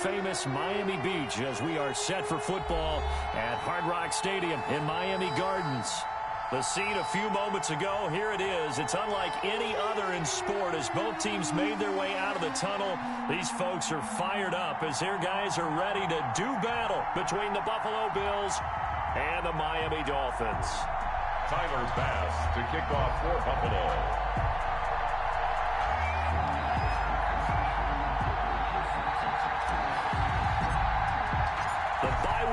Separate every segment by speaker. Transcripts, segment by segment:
Speaker 1: famous Miami Beach as we are set for football at Hard Rock Stadium in Miami Gardens. The scene a few moments ago, here it is. It's unlike any other in sport as both teams made their way out of the tunnel. These folks are fired up as their guys are ready to do battle between the Buffalo Bills and the Miami Dolphins.
Speaker 2: Tyler Bass to kick off for Buffalo.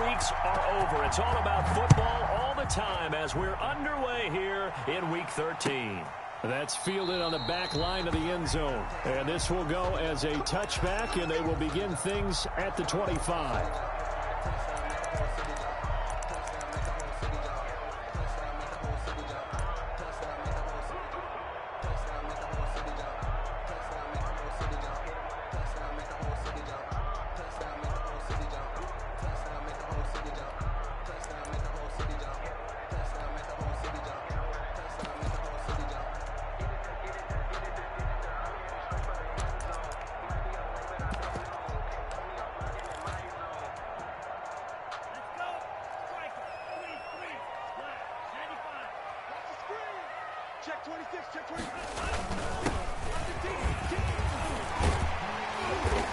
Speaker 1: Weeks are over. It's all about football all the time as we're underway here in Week 13. That's fielded on the back line of the end zone. And this will go as a touchback, and they will begin things at the 25.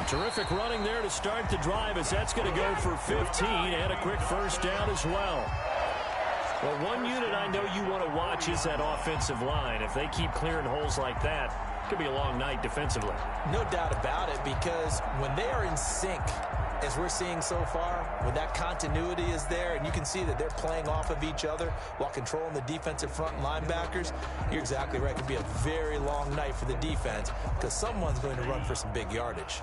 Speaker 1: Terrific running there to start the drive as that's going to go for 15 and a quick first down as well. Well, one unit I know you want to watch is that offensive line. If they keep clearing holes like that, it could be a long night defensively.
Speaker 3: No doubt about it, because when they are in sync, as we're seeing so far, when that continuity is there and you can see that they're playing off of each other while controlling the defensive front linebackers, you're exactly right. It could be a very long night for the defense because someone's going to run for some big yardage.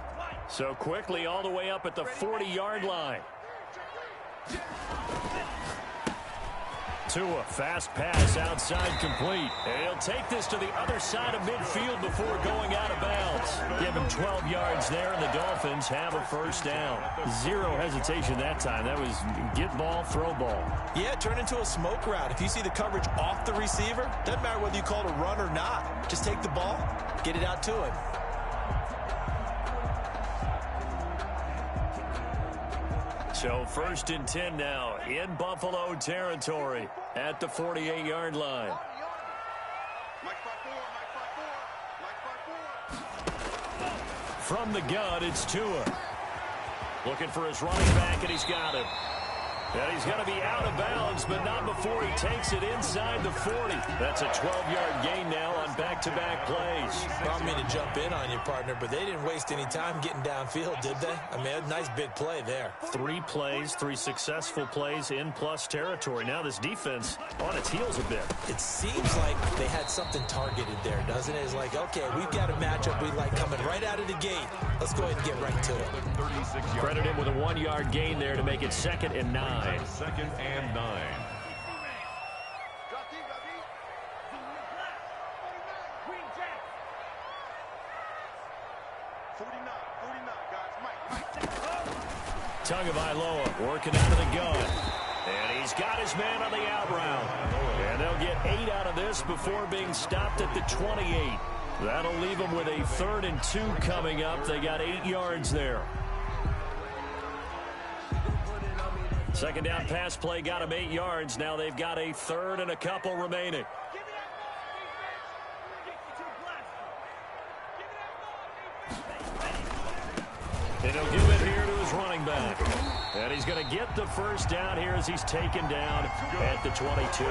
Speaker 1: So quickly all the way up at the 40-yard line. Tua, fast pass outside complete. And he'll take this to the other side of midfield before going out of bounds. Give him 12 yards there, and the Dolphins have a first down. Zero hesitation that time. That was get ball, throw ball.
Speaker 3: Yeah, turn into a smoke route. If you see the coverage off the receiver, doesn't matter whether you call it a run or not. Just take the ball, get it out to him.
Speaker 1: So first and 10 now in Buffalo territory at the 48-yard line. From the gun, it's Tua. Looking for his running back, and he's got him. And he's going to be out of bounds, but not before he takes it inside the 40. That's a 12-yard gain now on back-to-back plays.
Speaker 3: I don't mean to jump in on you, partner, but they didn't waste any time getting downfield, did they? I mean, a nice big play there.
Speaker 1: 3 plays, 3 successful plays in plus territory. Now this defense on its heels a bit.
Speaker 3: It seems like they had something targeted there, doesn't it? It's like, okay, we've got a matchup we like coming right out of the gate. Let's go ahead and get right to it.
Speaker 1: Credit him with a 1-yard gain there to make it 2nd and 9.
Speaker 2: 2nd and 9.
Speaker 1: Tagovailoa working out of the gun. And he's got his man on the out route. And they'll get 8 out of this before being stopped at the 28. That'll leave them with a 3rd and 2 coming up. They got 8 yards there. Second down pass play got them 8 yards. Now they've got a 3rd and a couple remaining. And he'll give it here to his running back. And he's going to get the first down here as he's taken down at the 22.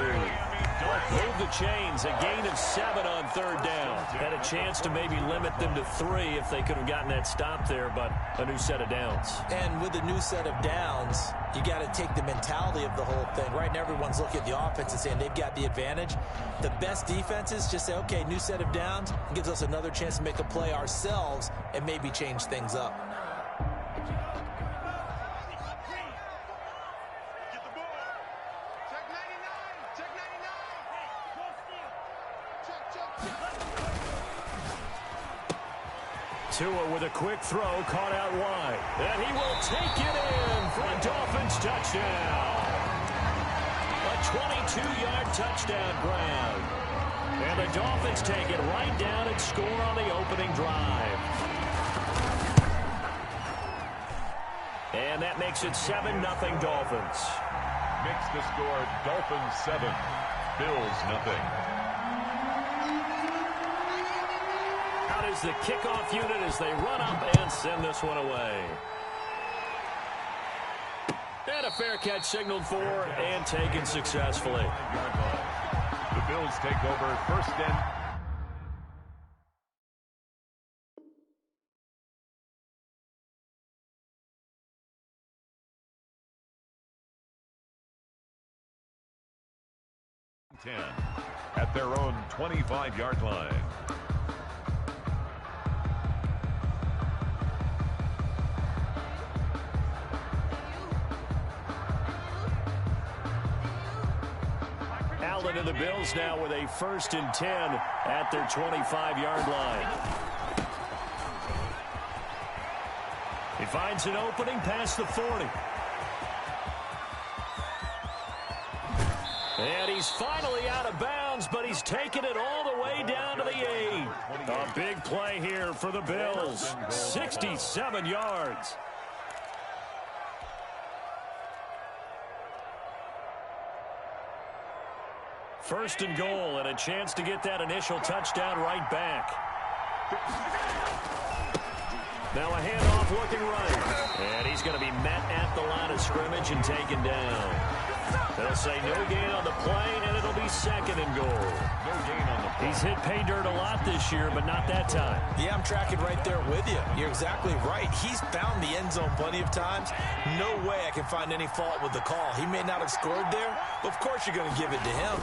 Speaker 1: Move the chains, a gain of 7 on 3rd down. Had a chance to maybe limit them to 3 if they could have gotten that stop there, but a new set of downs.
Speaker 3: And with a new set of downs, you got to take the mentality of the whole thing. Right now, everyone's looking at the offense and saying they've got the advantage. The best defenses just say, okay, new set of downs. It gives us another chance to make a play ourselves and maybe change things up.
Speaker 1: Tua with a quick throw, caught out wide. And he will take it in for a Dolphins touchdown. A 22-yard touchdown grab. And the Dolphins take it right down and score on the opening drive. and that makes it 7-0 Dolphins.
Speaker 2: Makes the score Dolphins 7, Bills 0.
Speaker 1: Out is the kickoff unit as they run up and send this one away. And a fair catch signaled for and taken successfully.
Speaker 2: The Bills take over first and... at their own 25-yard line.
Speaker 1: Allen and the Bills now with a 1st and 10 at their 25-yard line. He finds an opening past the 40. And he's finally out of bounds, but he's taken it all the way down to the 8. A big play here for the Bills. 67 yards. First and goal, and a chance to get that initial touchdown right back. Now a handoff looking right. And he's going to be met at the line of scrimmage and taken down. They'll say no gain on the play, and it'll be 2nd and goal.
Speaker 2: No gain on the play.
Speaker 1: He's hit pay dirt a lot this year, but not that time.
Speaker 3: Yeah, I'm tracking right there with you. You're exactly right. He's found the end zone plenty of times. No way I can find any fault with the call. He may not have scored there, but of course you're going to give it to him.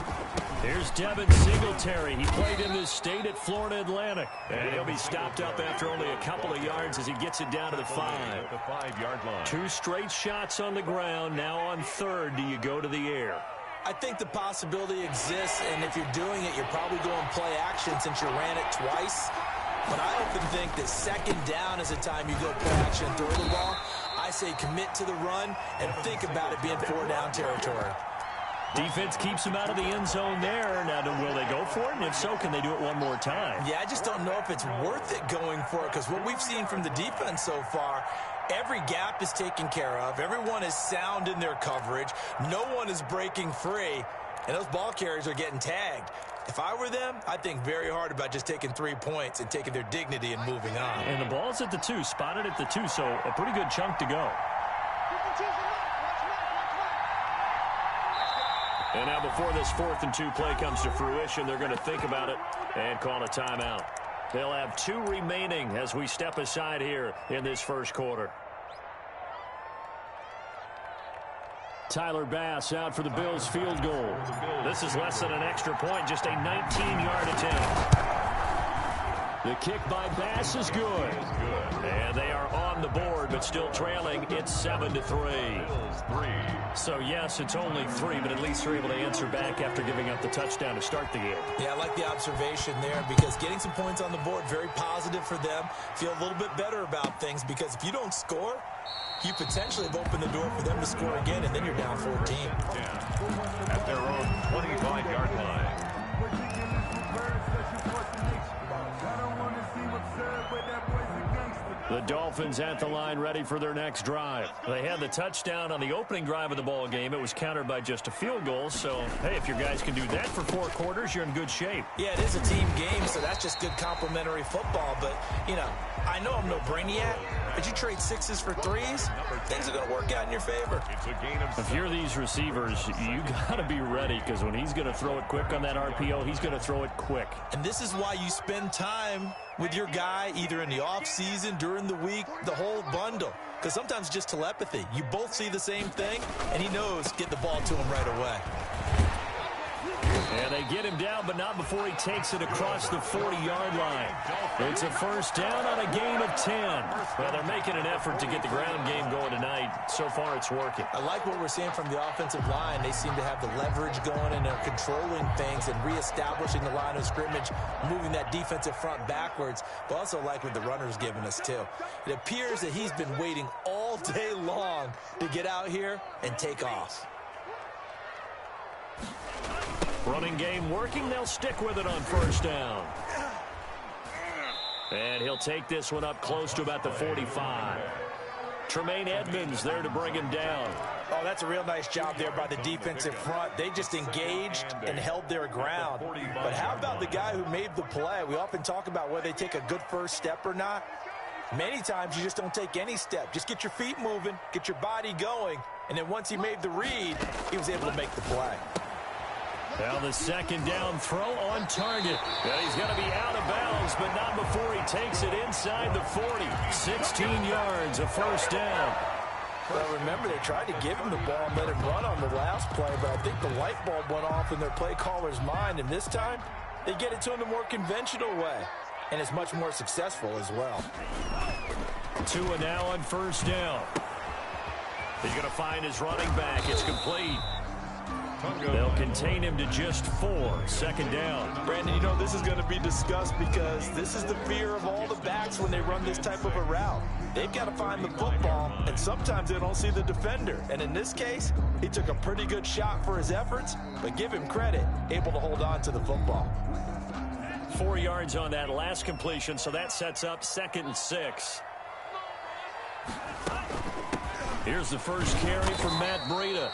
Speaker 1: Here's Devin Singletary. He played in this state at Florida Atlantic. And he'll be stopped up after only a couple of yards as he gets it down to the 5.
Speaker 2: The 5-yard line.
Speaker 1: 2 straight shots on the ground. Now on 3rd, do you go to the air?
Speaker 3: I think the possibility exists, and if you're doing it, you're probably going play action since you ran it twice. But I often think that 2nd down is the time you go play action and throw the ball. I say commit to the run and think about it being 4-down territory.
Speaker 1: Defense keeps him out of the end zone there. Now, will they go for it? And if so, can they do it one more time?
Speaker 3: Yeah, I just don't know if it's worth it going for it, because what we've seen from the defense so far, every gap is taken care of. Everyone is sound in their coverage. No one is breaking free, and those ball carriers are getting tagged. If I were them, I'd think very hard about just taking 3 points and taking their dignity and moving on.
Speaker 1: And the ball's at the 2, spotted at the 2, so a pretty good chunk to go. And now before this 4th and 2 play comes to fruition, they're going to think about it and call a timeout. They'll have 2 remaining as we step aside here in this first quarter. Tyler Bass out for the Bills field goal. This is less than an extra point, just a 19-yard attempt. The kick by Bass is good. And they are on the board, but still trailing. It's 7-3. So, yes, it's only 3, but at least they're able to answer back after giving up the touchdown to start the game.
Speaker 3: Yeah, I like the observation there, because getting some points on the board, very positive for them. Feel a little bit better about things, because if you don't score, you potentially have opened the door for them to score again, and then you're down 14.
Speaker 2: Yeah. At their own 25-yard line.
Speaker 1: The Dolphins at the line ready for their next drive. They had the touchdown on the opening drive of the ball game. It was countered by just a field goal. So, hey, if your guys can do that for 4 quarters, you're in good shape.
Speaker 3: Yeah, it is a team game, so that's just good complimentary football. But, you know, I know I'm no brainiac, but you trade 6s for 3s, things are going to work out in your favor.
Speaker 2: It's a gain of...
Speaker 1: If you're these receivers, you got to be ready, because when he's going to throw it quick on that RPO, he's going to throw it quick.
Speaker 3: And this is why you spend time with your guy either in the offseason, during the week, the whole bundle. Because sometimes just telepathy. You both see the same thing, and he knows get the ball to him right away.
Speaker 1: And they get him down, but not before he takes it across the 40-yard line. It's a first down on a gain of 10. Well, they're making an effort to get the ground game going tonight. So far, it's working.
Speaker 3: I like what we're seeing from the offensive line. They seem to have the leverage going, and they're controlling things and reestablishing the line of scrimmage, moving that defensive front backwards. But also like what the runner's giving us, too. It appears that he's been waiting all day long to get out here and take off.
Speaker 1: Running game working. They'll stick with it on first down. And he'll take this one up close to about the 45. Tremaine Edmonds there to bring him down.
Speaker 3: Oh, that's a real nice job there by the defensive front. They just engaged and held their ground. But how about the guy who made the play? We often talk about whether they take a good first step or not. Many times you just don't take any step. Just get your feet moving, get your body going, and then once he made the read, he was able to make the play.
Speaker 1: Now the second down throw on target. And he's going to be out of bounds, but not before he takes it inside the 40. 16 yards, a first down.
Speaker 3: Well, remember, they tried to give him the ball and let him run on the last play, but I think the light bulb went off in their play caller's mind, and this time they get it to him the more conventional way, and it's much more successful as well.
Speaker 1: Tua now on first down. He's going to find his running back. It's complete. They'll contain him to just 4. Second down.
Speaker 3: Brandon, you know, this is going to be discussed because this is the fear of all the backs when they run this type of a route. They've got to find the football, and sometimes they don't see the defender. And in this case, he took a pretty good shot for his efforts, but give him credit, able to hold on to the football.
Speaker 1: 4 yards on that last completion, so that sets up 2nd and 6. Here's the first carry from Matt Breida.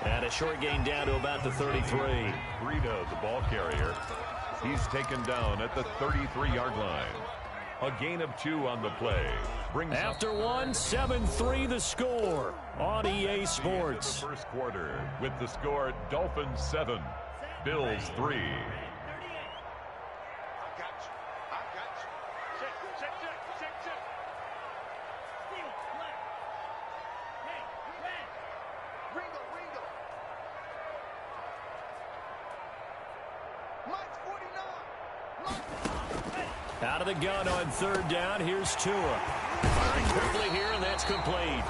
Speaker 1: And a short gain down to about the 33.
Speaker 2: Breida, the ball carrier. He's taken down at the 33-yard line. A gain of 2 on the play.
Speaker 1: After one, 7-3 the score on EA Sports.
Speaker 2: The first quarter with the score Dolphins 7, Bills 3.
Speaker 1: Out of the gun on third down. Here's Tua. Firing quickly here, and that's complete.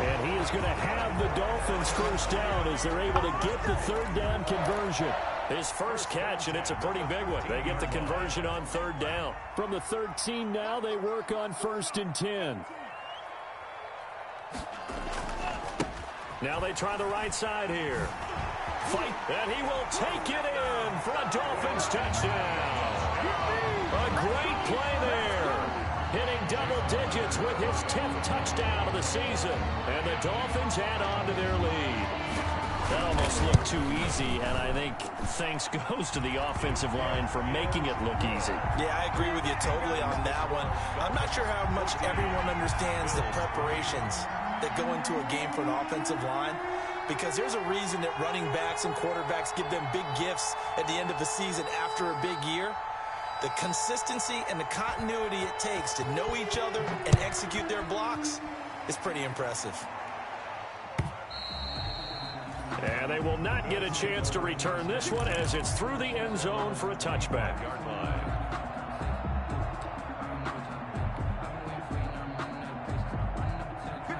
Speaker 1: And he is going to have the Dolphins first down as they're able to get the third down conversion. His first catch, and it's a pretty big one. They get the conversion on third down. From the 13 now, they work on 1st and 10. Now they try the right side here. Fight, and he will take it in for a Dolphins touchdown. A great play there. Hitting double digits with his 10th touchdown of the season. And the Dolphins add on to their lead. That almost looked too easy, and I think thanks goes to the offensive line for making it look easy.
Speaker 3: Yeah, I agree with you totally on that one. I'm not sure how much everyone understands the preparations that go into a game for an offensive line, because there's a reason that running backs and quarterbacks give them big gifts at the end of the season after a big year. The consistency and the continuity it takes to know each other and execute their blocks is pretty impressive.
Speaker 1: And they will not get a chance to return this one as it's through the end zone for a touchback.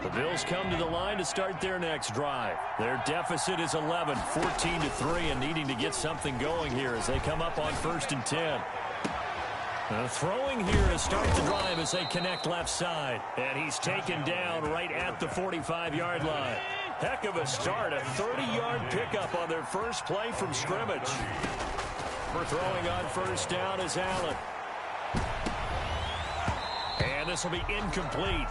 Speaker 1: The Bills come to the line to start their next drive. Their deficit is 11, 14-3, and needing to get something going here as they come up on 1st and 10. Throwing here to start the drive as they connect left side. And he's taken down right at the 45-yard line. Heck of a start, a 30-yard pickup on their first play from scrimmage. For throwing on first down is Allen. And this will be incomplete.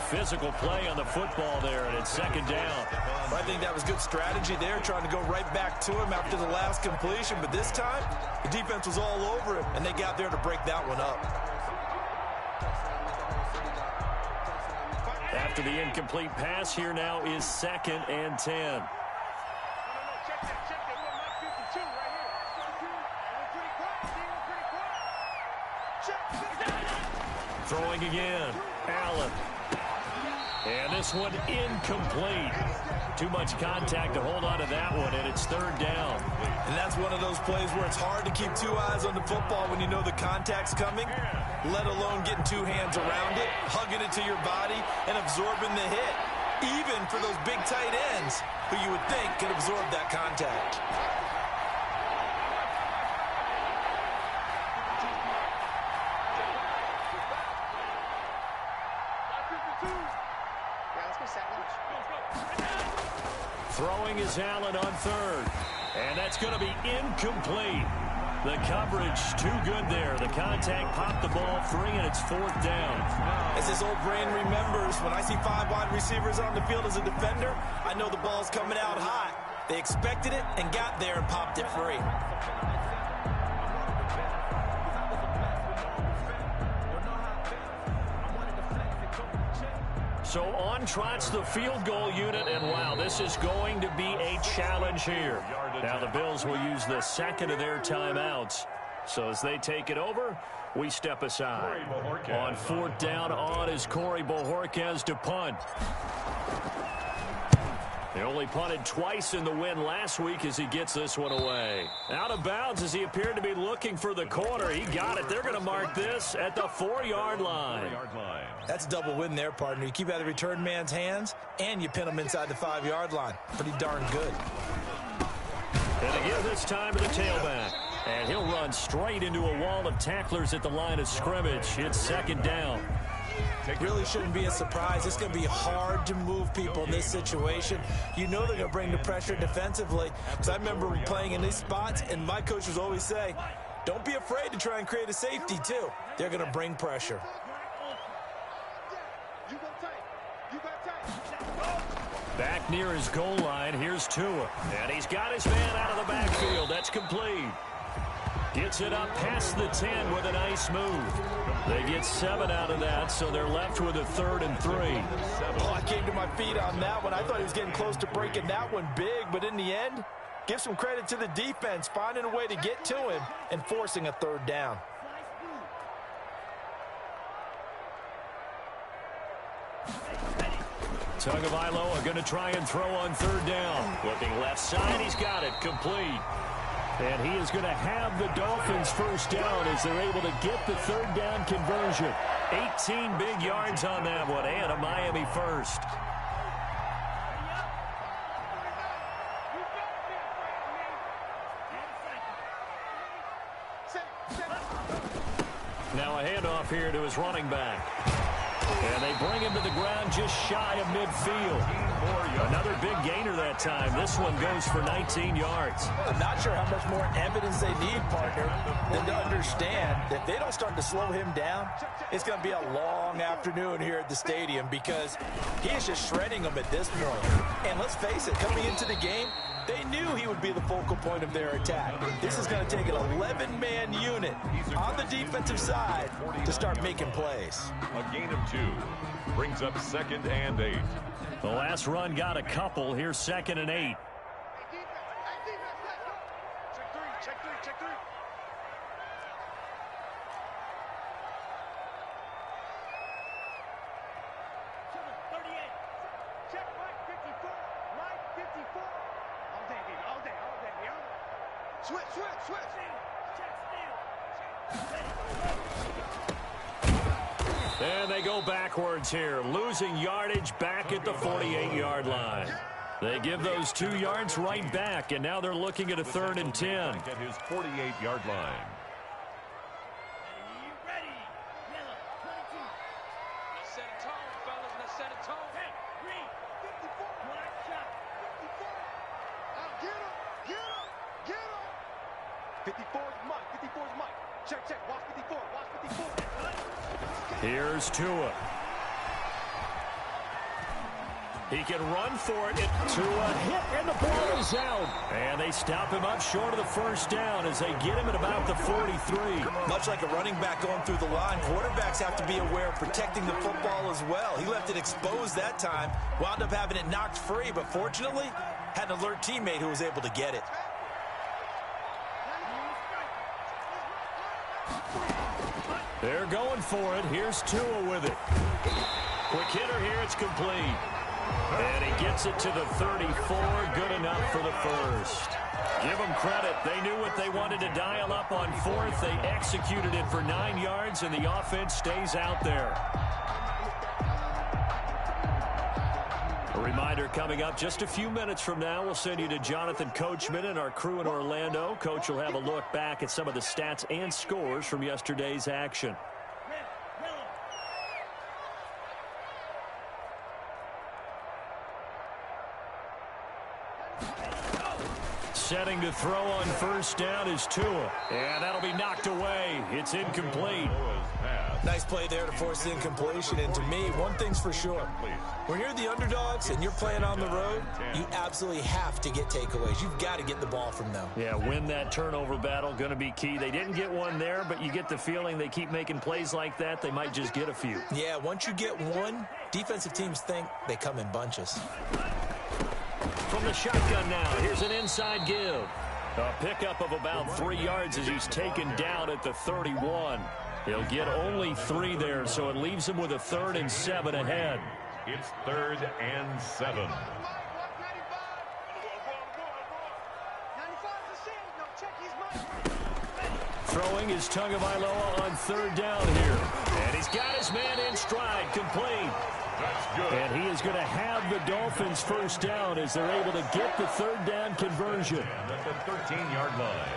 Speaker 1: Physical play on the football there, and it's 2nd down.
Speaker 3: I think that was good strategy there, trying to go right back to him after the last completion. But this time, the defense was all over him, and they got there to break that one up.
Speaker 1: After the incomplete pass, here now is 2nd and 10. Throwing again, Allen. And this one incomplete. Too much contact to hold on to that one, and it's 3rd down.
Speaker 3: And that's one of those plays where it's hard to keep 2 eyes on the football when you know the contact's coming, let alone getting 2 hands around it, hugging it to your body, and absorbing the hit. Even for those big tight ends who you would think could absorb that contact.
Speaker 1: Throwing is Allen on 3rd. And that's going to be incomplete. The coverage too good there. The contact popped the ball free, and it's 4th down.
Speaker 3: As his old brain remembers, when I see 5 wide receivers on the field as a defender, I know the ball's coming out hot. They expected it and got there and popped it free.
Speaker 1: So on trots the field goal unit, and wow, this is going to be a challenge here. Now the Bills will use the second of their timeouts. So as they take it over, we step aside. On 4th down, on is Corey Bojorquez to punt. He only punted twice in the win last week as he gets this one away. Out of bounds as he appeared to be looking for the corner. He got it. They're going to mark this at the 4-yard line.
Speaker 3: That's a double win there, partner. You keep out of the return man's hands, and you pin him inside the 5-yard line. Pretty darn good.
Speaker 1: And to give this time to the tailback. And he'll run straight into a wall of tacklers at the line of scrimmage. It's 2nd down.
Speaker 3: Really shouldn't be a surprise. It's going to be hard to move people in this situation. You know they're going to bring the pressure defensively. Because I remember playing in these spots, and my coaches always say, don't be afraid to try and create a safety, too. They're going to bring pressure.
Speaker 1: Back near his goal line, here's Tua. And he's got his man out of the backfield. That's complete. Gets it up past the 10 with a nice move. They get 7 out of that, so they're left with a 3rd and 3.
Speaker 3: Oh, I came to my feet on that one. I thought he was getting close to breaking that one big, but in the end, give some credit to the defense, finding a way to get to him and forcing a 3rd down.
Speaker 1: Tagovailoa going to try and throw on 3rd down. Looking left side, he's got it, complete. And he is going to have the Dolphins 1st down as they're able to get the 3rd down conversion. 18 big yards on that one, and a Miami 1st. Now a handoff here to his running back. And they bring him to the ground just shy of midfield. Another big gainer that time. This one goes for 19 yards.
Speaker 3: I'm not sure how much more evidence they need, partner, than to understand that if they don't start to slow him down, it's going to be a long afternoon here at the stadium because he is just shredding them at this point. And let's face it, coming into the game, they knew he would be the focal point of their attack. This is going to take an 11-man unit on the defensive side to start making plays.
Speaker 2: A gain of 2 brings up 2nd and 8.
Speaker 1: The last run got a couple. Here's 2nd and 8.
Speaker 4: Check 3. Check right 54. Right 54. All day. Switch.
Speaker 1: And they go backwards here, losing yardage back at the 48-yard line. They give those 2 yards right back, and now they're looking at a 3rd and 10.
Speaker 2: At his 48-yard line.
Speaker 1: Here's Tua. He can run for it. Tua hit, and the ball is out. And they stop him up short of the 1st down as they get him at about the 43.
Speaker 3: Much like a running back going through the line, quarterbacks have to be aware of protecting the football as well. He left it exposed that time, wound up having it knocked free, but fortunately, had an alert teammate who was able to get it.
Speaker 1: They're going for it. Here's Tua with it. Quick hitter here. It's complete. And he gets it to the 34. Good enough for the 1st. Give them credit. They knew what they wanted to dial up on 4th. They executed it for 9 yards, and the offense stays out there. A reminder coming up just a few minutes from now, we'll send you to Jonathan Coachman and our crew in Orlando. Coach will have a look back at some of the stats and scores from yesterday's action. setting to throw on first down is Tua. And that'll be knocked away. It's incomplete.
Speaker 3: Nice play there to force the incompletion. And to me, one thing's for sure. When you're the underdogs and you're playing on the road, you absolutely have to get takeaways. You've got to get the ball from them.
Speaker 1: Yeah, win that turnover battle, going to be key. They didn't get one there, but you get the feeling they keep making plays like that, they might just get a few.
Speaker 3: Yeah, once you get one, defensive teams think they come in bunches.
Speaker 1: From the shotgun now, here's an inside give. A pickup of about 3 yards as he's taken down at the 31. He'll get only 3 there, so it leaves him with a 3rd and 7 ahead.
Speaker 2: It's 3rd and 7.
Speaker 1: Throwing is Tagovailoa on 3rd down here. And he's got his man in stride, complete.
Speaker 2: That's good.
Speaker 1: And he is going to have the Dolphins first down as they're able to get the 3rd down conversion.
Speaker 2: And at the 13-yard line.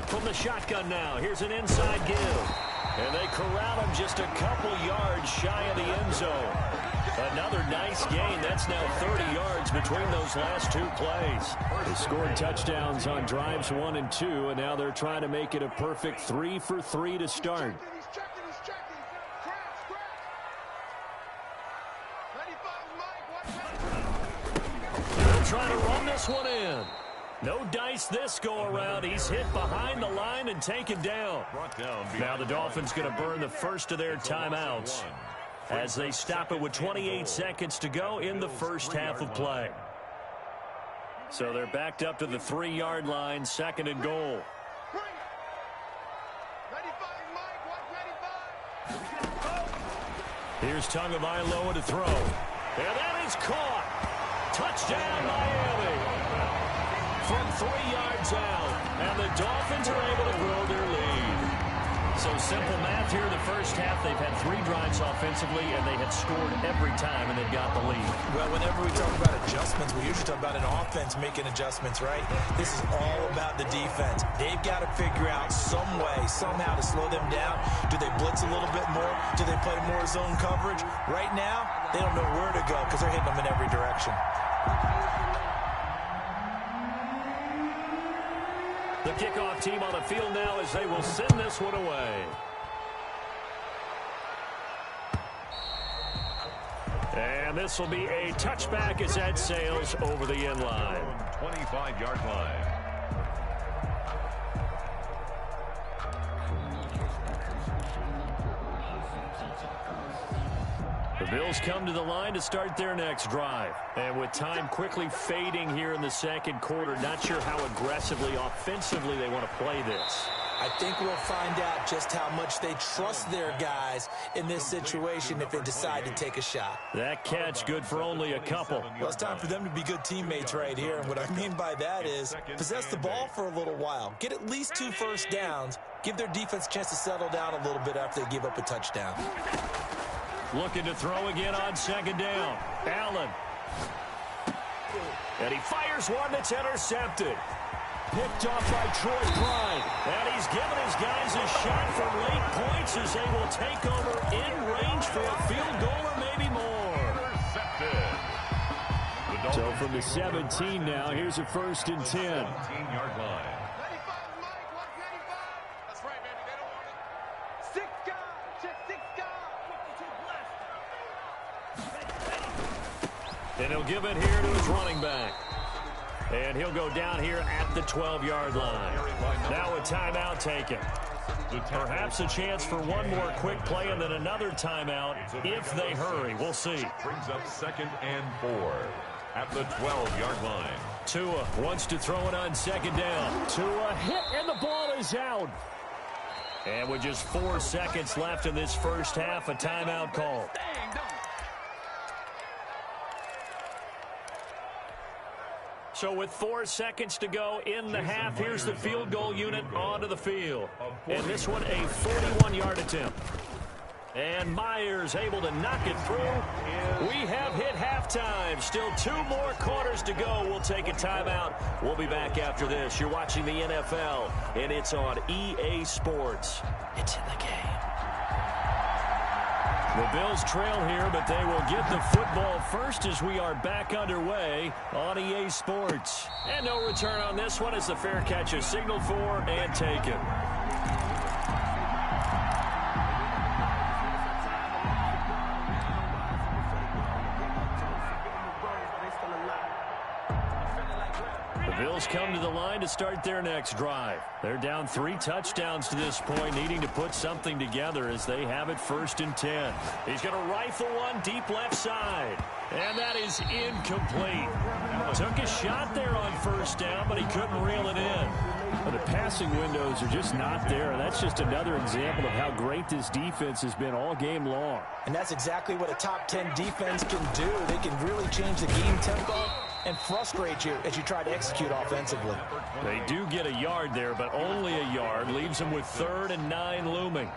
Speaker 1: From the shotgun now, here's an inside give. And they corral him just a couple yards shy of the end zone. Another nice gain. That's now 30 yards between those last 2 plays. They scored touchdowns on drives 1 and 2, and now they're trying to make it a perfect 3 for 3 to start. They'll try to run this one in. No dice this go-around. He's hit behind the line and taken down. Now the Dolphins going to burn the first of their timeouts as they stop it with 28 seconds to go in the first half of play. So they're backed up to the 3-yard line, 2nd and goal. Here's Tagovailoa to throw. And that is caught. Touchdown, Miami. From 3 yards out, and the Dolphins are able to grow their lead. So simple math here. The first half, they've had 3 drives offensively, and they have scored every time, and they've got the lead.
Speaker 3: Well, whenever we talk about adjustments, we usually talk about an offense making adjustments, right? This is all about the defense. They've got to figure out some way, somehow to slow them down. Do they blitz a little bit more? Do they play more zone coverage? Right now, they don't know where to go because they're hitting them in every direction.
Speaker 1: The kickoff team on the field now as they will send this one away. And this will be a touchback as that sails over the end line.
Speaker 2: 25-yard line.
Speaker 1: The Bills come to the line to start their next drive. And with time quickly fading here in the second quarter, not sure how aggressively, offensively they want to play this.
Speaker 3: I think we'll find out just how much they trust their guys in this situation if they decide to take a shot.
Speaker 1: That catch good for only a couple.
Speaker 3: Well, it's time for them to be good teammates right here. And what I mean by that is possess the ball for a little while. Get at least 2 first downs. Give their defense a chance to settle down a little bit after they give up a touchdown.
Speaker 1: Looking to throw again on 2nd down. Allen. And he fires one that's intercepted. Picked off by Troy Pride. And he's given his guys a shot for late points as they will take over in range for a field goal or maybe more. So from the 17 now, here's a 1st and 10.
Speaker 2: 17-yard line.
Speaker 1: And he'll give it here to his running back. And he'll go down here at the 12-yard line. Now a timeout taken. Perhaps a chance for one more quick play and then another timeout if they hurry. We'll see.
Speaker 2: Brings up 2nd and 4 at the 12-yard line.
Speaker 1: Tua wants to throw it on 2nd down. Tua hit and the ball is out. And with just 4 seconds left in this first half, a timeout call. So with 4 seconds to go in the half, here's the field goal unit onto the field. And this one a 41-yard attempt. And Myers able to knock it through. We have hit halftime. Still 2 more quarters to go. We'll take a timeout. We'll be back after this. You're watching the NFL, and it's on EA Sports. It's in the game. The Bills trail here, but they will get the football first as we are back underway on EA Sports. And no return on this one as the fair catch is signaled for and taken. Bills come to the line to start their next drive. They're down 3 touchdowns to this point, needing to put something together as they have it 1st and 10. He's going to rifle one deep left side, and that is incomplete. Took a shot there on 1st down, but he couldn't reel it in. Well, the passing windows are just not there. That's just another example of how great this defense has been all game long.
Speaker 3: And that's exactly what a top 10 defense can do. They can really change the game tempo and frustrate you as you try to execute offensively.
Speaker 1: They do get a yard there, but only a yard. Leaves them with 3rd and 9 looming.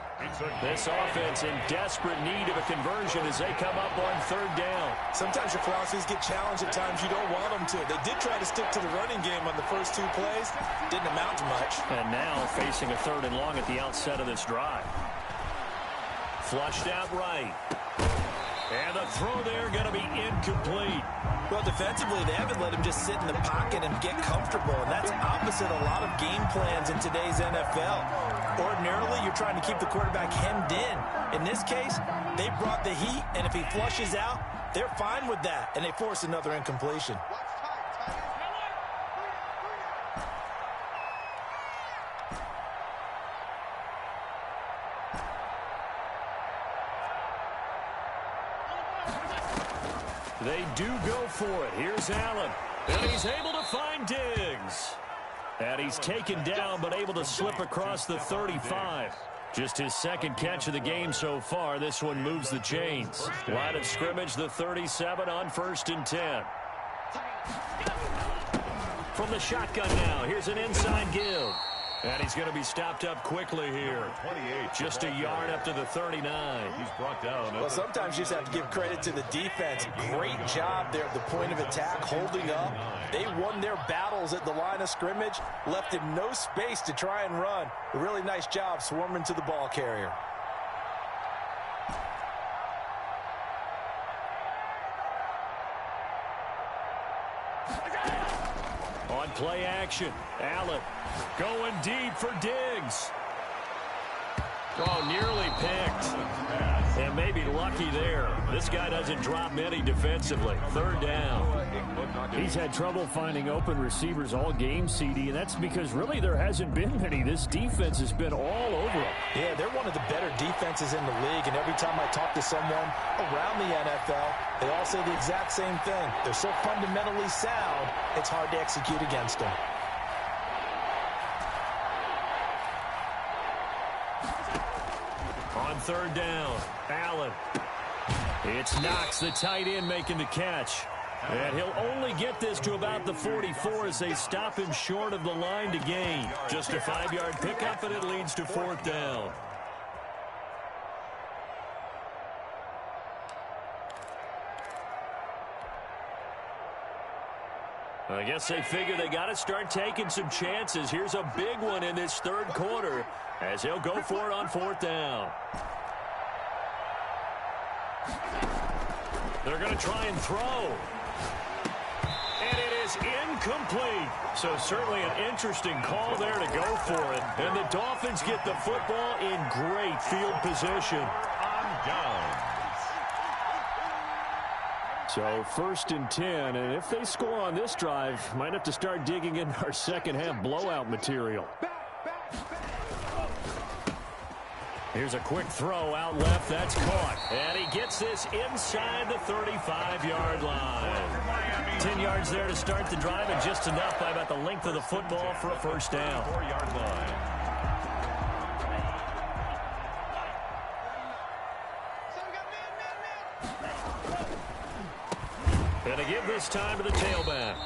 Speaker 1: This offense in desperate need of a conversion as they come up on 3rd down.
Speaker 3: Sometimes your philosophies get challenged at times you don't want them to. They did try to stick to the running game on the first 2 plays. Didn't amount to much.
Speaker 1: And now facing a 3rd and long at the outset of this drive. Flushed out right. And the throw there going to be incomplete.
Speaker 3: Well, defensively, they haven't let him just sit in the pocket and get comfortable, and that's opposite a lot of game plans in today's NFL. Ordinarily, you're trying to keep the quarterback hemmed in. In this case, they brought the heat, and if he flushes out, they're fine with that, and they force another incompletion.
Speaker 1: They do go for it. Here's Allen. And he's able to find Diggs. And he's taken down, but able to slip across the 35. Just his 2nd catch of the game so far. This one moves the chains. Line of scrimmage, the 37 on 1st and 10. From the shotgun now, here's an inside give. And he's going to be stopped up quickly here. Just a yard up to the 39. He's brought down.
Speaker 3: Well, sometimes you just have to give credit to the defense. Great job there at the point of attack, holding up. They won their battles at the line of scrimmage, left him no space to try and run. A really nice job swarming to the ball carrier.
Speaker 1: On play action, Allen going deep for Diggs. Oh, nearly picked. And maybe lucky there. This guy doesn't drop many defensively. 3rd down. He's had trouble finding open receivers all game, CD, and that's because really there hasn't been many. This defense has been all over him.
Speaker 3: Yeah, they're one of the better defenses in the league, and every time I talk to someone around the NFL, they all say the exact same thing. They're so fundamentally sound, it's hard to execute against them.
Speaker 1: On 3rd down, Allen. It's Knox, the tight end, making the catch. And he'll only get this to about the 44 as they stop him short of the line to gain. Just a 5-yard pickup, and it leads to 4th down. I guess they figure they got to start taking some chances. Here's a big one in this 3rd quarter as he'll go for it on 4th down. They're going to try and throw. And it is incomplete. So certainly an interesting call there to go for it. And the Dolphins get the football in great field position. On down. So 1st and 10, and if they score on this drive, might have to start digging in our second half blowout material. Here's a quick throw out left. That's caught. And he gets this inside the 35-yard line. 10 yards there to start the drive, and just enough by about the length of the football for a 1st down. 4-yard line. And to give this time to the tailback.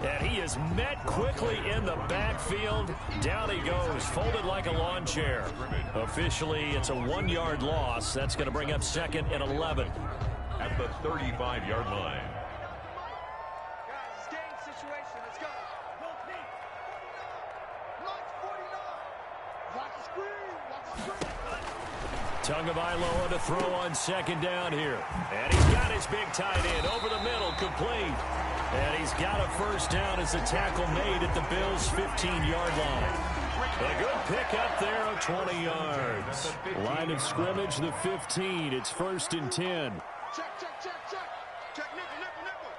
Speaker 1: And he is met quickly in the backfield. Down he goes, folded like a lawn chair. Officially, it's a 1-yard loss. That's going to bring up 2nd and 11.
Speaker 2: At the 35-yard line.
Speaker 4: Guys, it's game situation. Let's go. Both feet. 49. Watch the screen. Watch the screen.
Speaker 1: Tagovailoa to throw on 2nd down here. And he's got his big tight end over the middle, complete. And he's got a 1st down as the tackle made at the Bills' 15-yard line. A good pick up there of 20 yards. Line of scrimmage, the 15. It's 1st and 10.
Speaker 4: Check. Check nickel.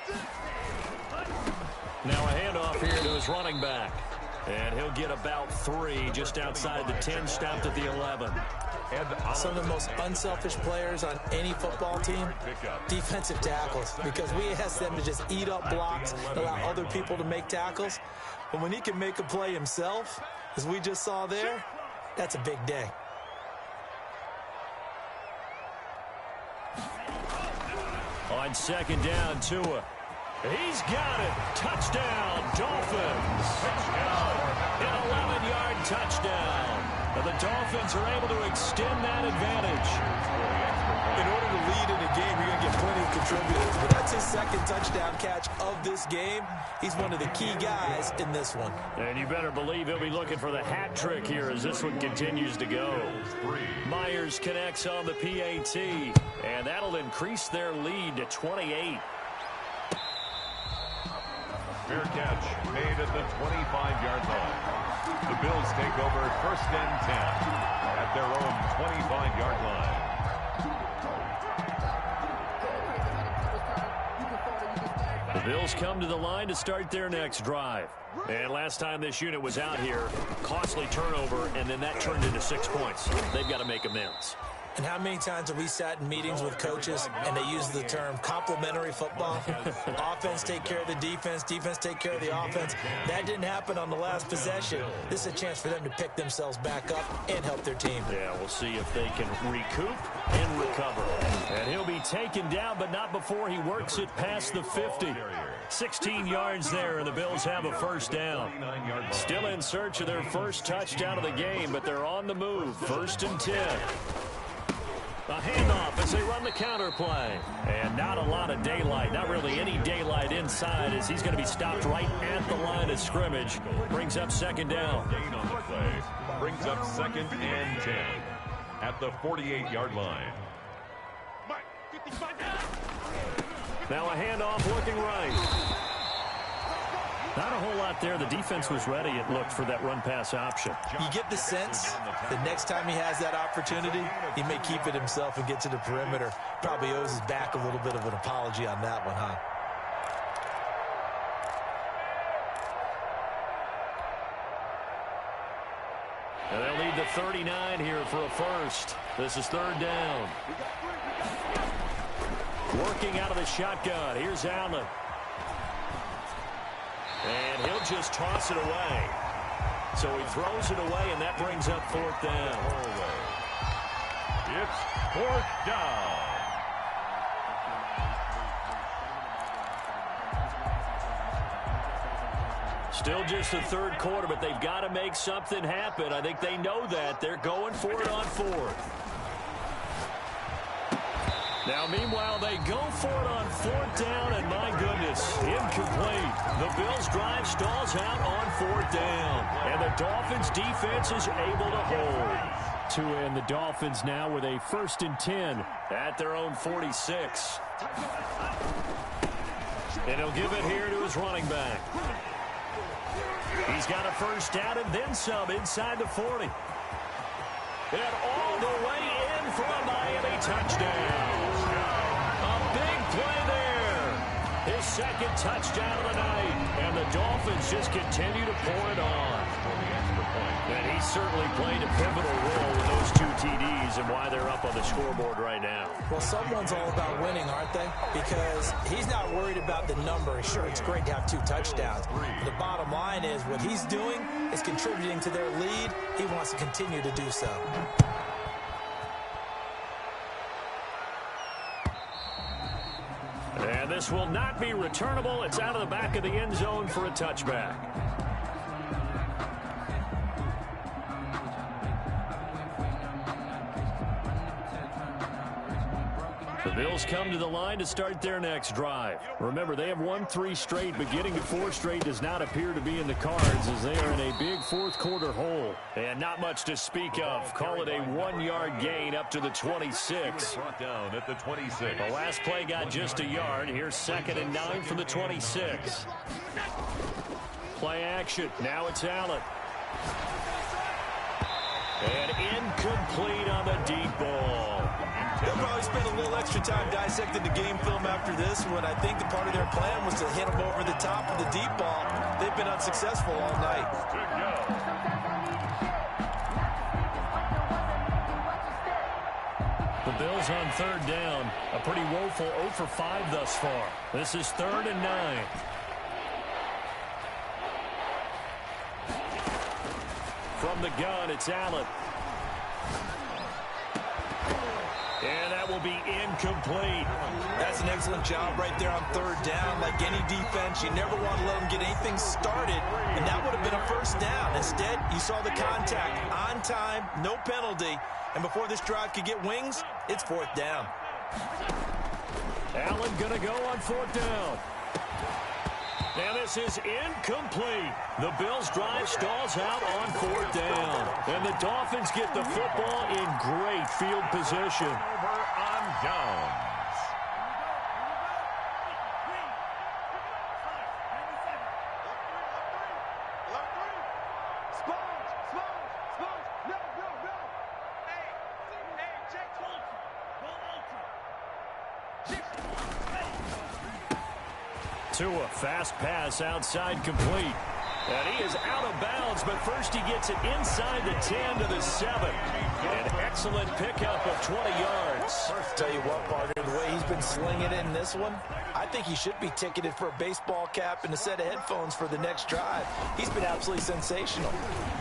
Speaker 4: 36.
Speaker 1: Now a handoff here to his running back. And he'll get about 3 just outside the 10, stopped at the 11.
Speaker 3: Some of the most unselfish players on any football team, defensive tackles, because we ask them to just eat up blocks, allow other people to make tackles. But when he can make a play himself, as we just saw there, that's a big day.
Speaker 1: On 2nd down, Tua. He's got it. Touchdown, Dolphins. An 11-yard touchdown. And the Dolphins are able to extend that advantage.
Speaker 3: In order to lead in a game, you're going to get plenty of contributors. But that's his 2nd touchdown catch of this game. He's one of the key guys in this one.
Speaker 1: And you better believe he'll be looking for the hat trick here as this one continues to go. Myers connects on the PAT. And that'll increase their lead to 28.
Speaker 2: Fair catch made at the 25-yard line. The Bills take over 1st and 10 at their own 25-yard line.
Speaker 1: The Bills come to the line to start their next drive. And last time this unit was out here, costly turnover, and then that turned into 6 points. They've got to make amends.
Speaker 3: And how many times have we sat in meetings with coaches and they use the term complementary football? Offense take care of the defense, defense take care of the offense. That didn't happen on the last possession. This is a chance for them to pick themselves back up and help their team.
Speaker 1: Yeah, we'll see if they can recoup and recover. And he'll be taken down, but not before he works it past the 50. 16 yards there, and the Bills have a 1st down. Still in search of their 1st touchdown of the game, but they're on the move. 1st and 10. A handoff as they run the counter play. And not a lot of daylight. Not really any daylight inside as he's going to be stopped right at the line of scrimmage. Brings up 2nd down.
Speaker 2: Gain on the play. Brings up 2nd and 10 at the 48-yard line.
Speaker 1: Now a handoff looking right. Not a whole lot there. The defense was ready, it looked, for that run-pass option.
Speaker 3: You get the sense the next time he has that opportunity, he may keep it himself and get to the perimeter. Probably owes his back a little bit of an apology on that one, huh?
Speaker 1: And they'll need the 39 here for a 1st. This is 3rd down. Working out of the shotgun. Here's Allen. And he'll just toss it away. So he throws it away, and that brings up 4th down.
Speaker 2: It's 4th down.
Speaker 1: Still just the 3rd quarter, but they've got to make something happen. I think they know that. They're going for it on 4th. Now, meanwhile, they go for it on 4th down, and my goodness, incomplete. The Bills' drive stalls out on 4th down, and the Dolphins' defense is able to hold. Tua and the Dolphins now with a 1st and 10 at their own 46. And he'll give it here to his running back. He's got a 1st down and then some inside the 40. And all the way in for a Miami touchdown. A big play there. His 2nd touchdown of the night. And the Dolphins just continue to pour it on. And he certainly played a pivotal role with those 2 TDs and why they're up on the scoreboard right now.
Speaker 3: Well, someone's all about winning, aren't they? Because he's not worried about the number. Sure, it's great to have 2 touchdowns. But the bottom line is what he's doing is contributing to their lead. He wants to continue to do so.
Speaker 1: And this will not be returnable. It's out of the back of the end zone for a touchback. The Bills come to the line to start their next drive. Remember, they have won 3 straight, but getting to 4 straight does not appear to be in the cards as they are in a big fourth-quarter hole. And not much to speak of. Call it a 1-yard gain up to the 26.
Speaker 2: Brought down at the 26.
Speaker 1: The last play got just a yard. Here's 2nd and 9 from the 26. Play action. Now it's Allen. And incomplete on the deep ball.
Speaker 3: They'll probably spend a little extra time dissecting the game film after this one. I think the part of their plan was to hit them over the top of the deep ball. They've been unsuccessful all night.
Speaker 1: The Bills on 3rd down. A pretty woeful 0 for 5 thus far. This is 3rd and 9. From the gun, it's Allen. And that will be incomplete.
Speaker 3: That's an excellent job right there on 3rd down. Like any defense, you never want to let them get anything started, and that would have been a 1st down. Instead, you saw the contact on time, no penalty, and before this drive could get wings, it's 4th down.
Speaker 1: Allen going to go on 4th down. Now this is incomplete. The Bills' drive stalls out on 4th down. And the Dolphins get the football in great field position.
Speaker 2: Over on downs.
Speaker 1: To a fast pass outside complete. And he is out of bounds, but first he gets it inside the 10 to the 7. An excellent pickup of 20 yards.
Speaker 3: Tell you what, partner, the way he's been slinging it in this one, I think he should be ticketed for a baseball cap and a set of headphones for the next drive. He's been absolutely sensational.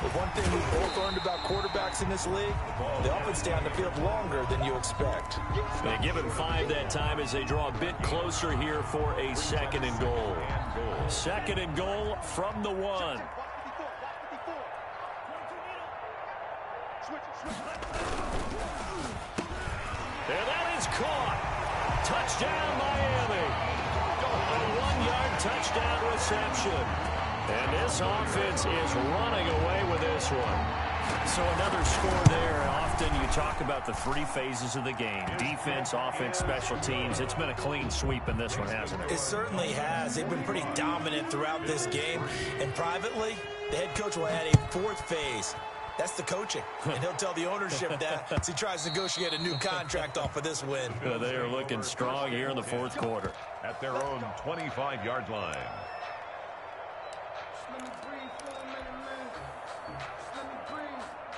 Speaker 3: But one thing we've both learned about quarterbacks in this league, they often stay on the field longer than you expect.
Speaker 1: They give him 5 that time as they draw a bit closer here for a 2nd and goal. 2nd and goal from the 1. And that is caught. Touchdown, Miami. A 1-yard touchdown reception. And this offense is running away with this one. So another score there. Often you talk about the 3 phases of the game. Defense, offense, special teams. It's been a clean sweep in this one, hasn't it?
Speaker 3: It certainly has. They've been pretty dominant throughout this game. And privately, the head coach will add a 4th phase. That's the coaching. And he'll tell the ownership that as he tries to negotiate a new contract off of this win.
Speaker 1: They are looking strong here in the 4th quarter.
Speaker 2: At their own 25-yard line.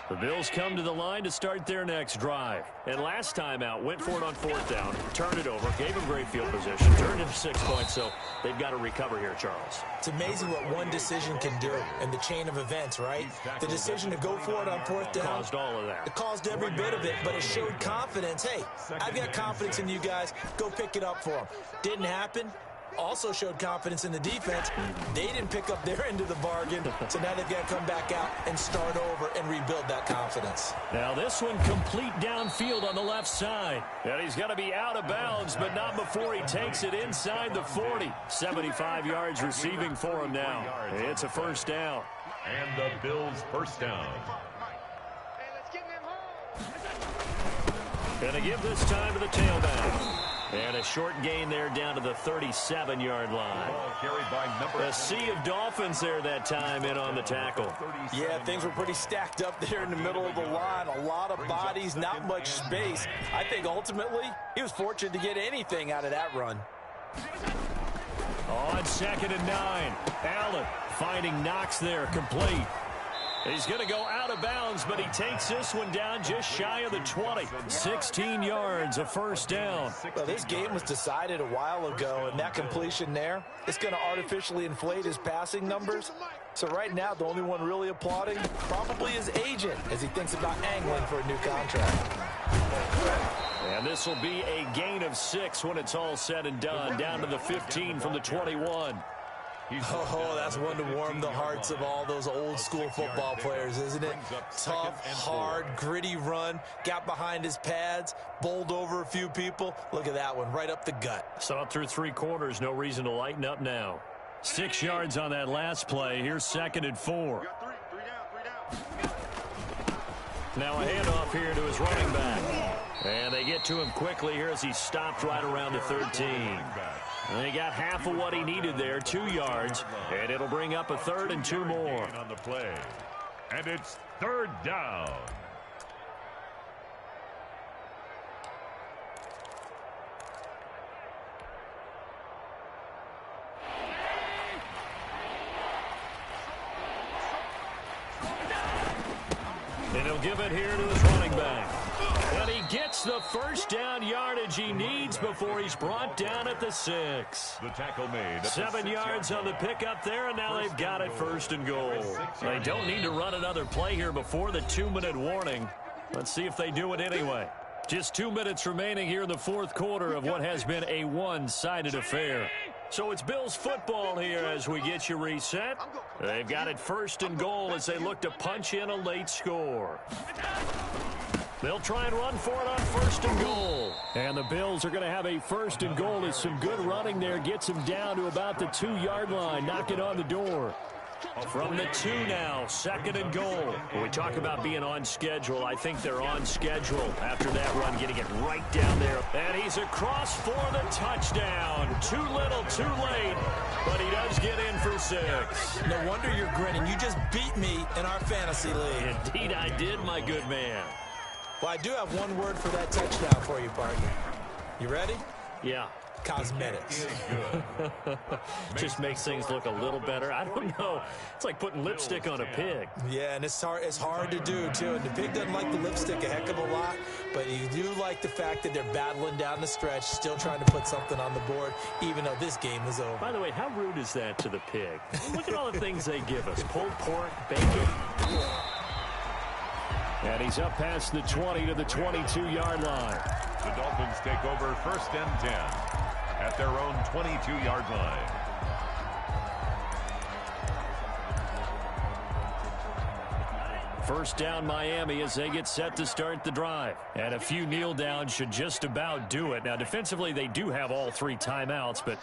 Speaker 1: The Bills come to the line to start their next drive. And last time out, went for it on 4th down, turned it over, gave them great field position, turned into 6 points, so they've got to recover here, Charles.
Speaker 3: It's amazing what one decision can do in the chain of events, right? The decision to go for it on 4th down.
Speaker 1: Caused all of that.
Speaker 3: It caused every bit of it, but it showed confidence. Hey, I've got confidence in you guys. Go pick it up for them. Didn't happen. Also showed confidence in the defense. They didn't pick up their end of the bargain, so now they've got to come back out and start over and rebuild that confidence.
Speaker 1: Now this one complete downfield on the left side. And he's got to be out of bounds, but not before he takes it inside the 40. 75 yards receiving for him now. It's a 1st down.
Speaker 2: And the Bills' 1st down.
Speaker 4: Hey, let's get them home.
Speaker 1: Gonna give this time to the tailback. And a short gain there down to the 37-yard line. A sea of Dolphins there that time in on the tackle.
Speaker 3: Yeah, things were pretty stacked up there in the middle of the line. A lot of bodies, not much space. I think ultimately he was fortunate to get anything out of that run.
Speaker 1: On 2nd and 9. Allen finding Knox there, complete. He's going to go out of bounds, but he takes this one down just shy of the 20. 16 yards, a 1st down.
Speaker 3: Well, this game was decided a while ago, and that completion there, it's going to artificially inflate his passing numbers. So right now, the only one really applauding probably his agent as he thinks about angling for a new contract.
Speaker 1: And this will be a gain of 6 when it's all said and done. Down to the 15 from the 21.
Speaker 3: Oh, that's one to warm the hearts of all those old-school football players, isn't it? Tough, hard, gritty run, got behind his pads, bowled over a few people. Look at that one, right up the gut.
Speaker 1: Saw it through 3 quarters, no reason to lighten up now. 6 yards on that last play. Here's 2nd and 4. Now a handoff here to his running back. And they get to him quickly here as he stopped right around the 13. And he got half of what he needed there, 2 yards, and it'll bring up a 3rd and 2 more.
Speaker 2: On the play. And it's 3rd down.
Speaker 1: And he'll give it here to his running back. And he gets the first down yardage he needs before he's brought down at the 6.
Speaker 2: The tackle made.
Speaker 1: 7 yards on the pickup there, and now they've got it 1st and goal. They don't need to run another play here before the 2-minute warning. Let's see if they do it anyway. Just 2 minutes remaining here in the 4th quarter of what has been a one-sided affair. So it's Bills football here as we get you reset. They've got it 1st and goal as they look to punch in a late score. They'll try and run for it on 1st and goal. And the Bills are going to have a 1st and goal as some good running there gets them down to about the 2-yard line, knocking on the door. From the 2 now, 2nd and goal. When we talk about being on schedule, I think they're on schedule after that run, getting it right down there. And he's across for the touchdown. Too little, too late, but he does get in for 6.
Speaker 3: No wonder you're grinning. You just beat me in our fantasy league.
Speaker 1: Indeed I did, my good man.
Speaker 3: Well, I do have one word for that touchdown for you, partner. You ready?
Speaker 1: Yeah.
Speaker 3: Cosmetics.
Speaker 1: Just makes things look a little better. I don't know. It's like putting lipstick on a pig.
Speaker 3: Yeah, and it's hard to do, too. And the pig doesn't like the lipstick a heck of a lot, but you do like the fact that they're battling down the stretch, still trying to put something on the board, even though this game is over.
Speaker 1: By the way, how rude is that to the pig? Look at all the things they give us. Pulled pork, bacon. And he's up past the 20 to the 22-yard line.
Speaker 2: The Dolphins take over 1st and 10 at their own 22-yard line.
Speaker 1: First down Miami as they get set to start the drive. And a few kneel downs should just about do it. Now defensively they do have all 3 timeouts, but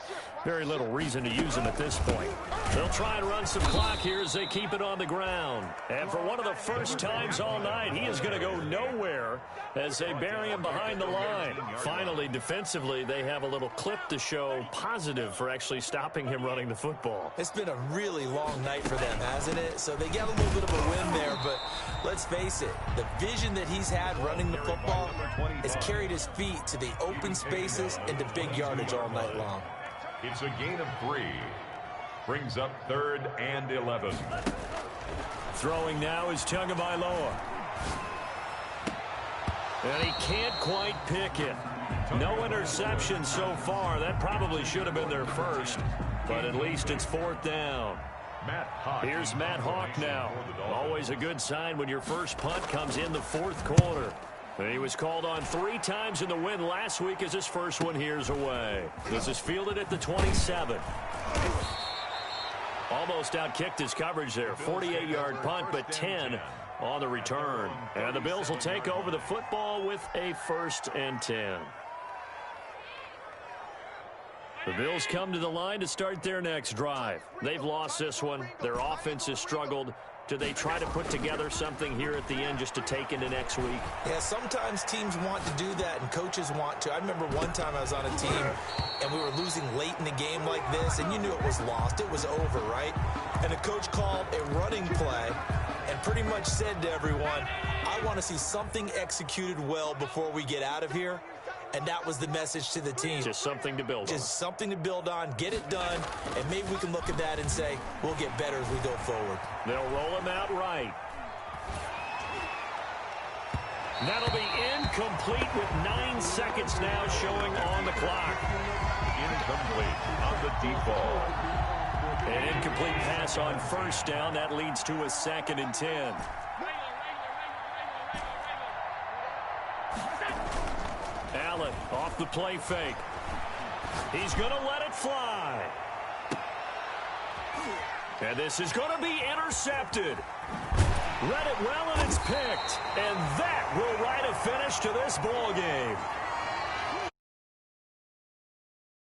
Speaker 1: very little reason to use them at this point. They'll try and run some clock here as they keep it on the ground. And for one of the first times all night, he is going to go nowhere as they bury him behind the line. Finally, defensively, they have a little clip to show positive for actually stopping him running the football.
Speaker 3: It's been a really long night for them, hasn't it? So they got a little bit of a win there, but let's face it, the vision that he's had running the football has carried his feet to the open spaces and to big yardage all night long.
Speaker 2: It's a gain of 3. Brings up 3rd and 11.
Speaker 1: Throwing now is Tagovailoa. And he can't quite pick it. No interception so far. That probably should have been their first, but at least it's 4th down. Here's Matt Hawk now. Always a good sign when your first punt comes in the 4th quarter. And he was called on 3 times in the win last week as his first one here's away. This is fielded at the 27. Almost outkicked his coverage there. 48-yard punt, but 10 on the return. And the Bills will take over the football with a 1st and 10. The Bills come to the line to start their next drive. They've lost this one. Their offense has struggled. Do they try to put together something here at the end just to take into next week?
Speaker 3: Yeah, sometimes teams want to do that and coaches want to. I remember one time I was on a team and we were losing late in the game like this, and you knew it was lost. It was over, right? And the coach called a running play and pretty much said to everyone, I want to see something executed well before we get out of here. And that was the message to the team.
Speaker 1: Just something to build on.
Speaker 3: Just something to build on, get it done, and maybe we can look at that and say, we'll get better as we go forward.
Speaker 1: They'll roll him out right. That'll be incomplete with 9 seconds now showing on the clock.
Speaker 2: Incomplete on the deep ball.
Speaker 1: An incomplete pass on 1st down. That leads to a 2nd and 10. Allen off the play fake. He's going to let it fly. And this is going to be intercepted. Read it well, and it's picked. And that will write a finish to this ball game.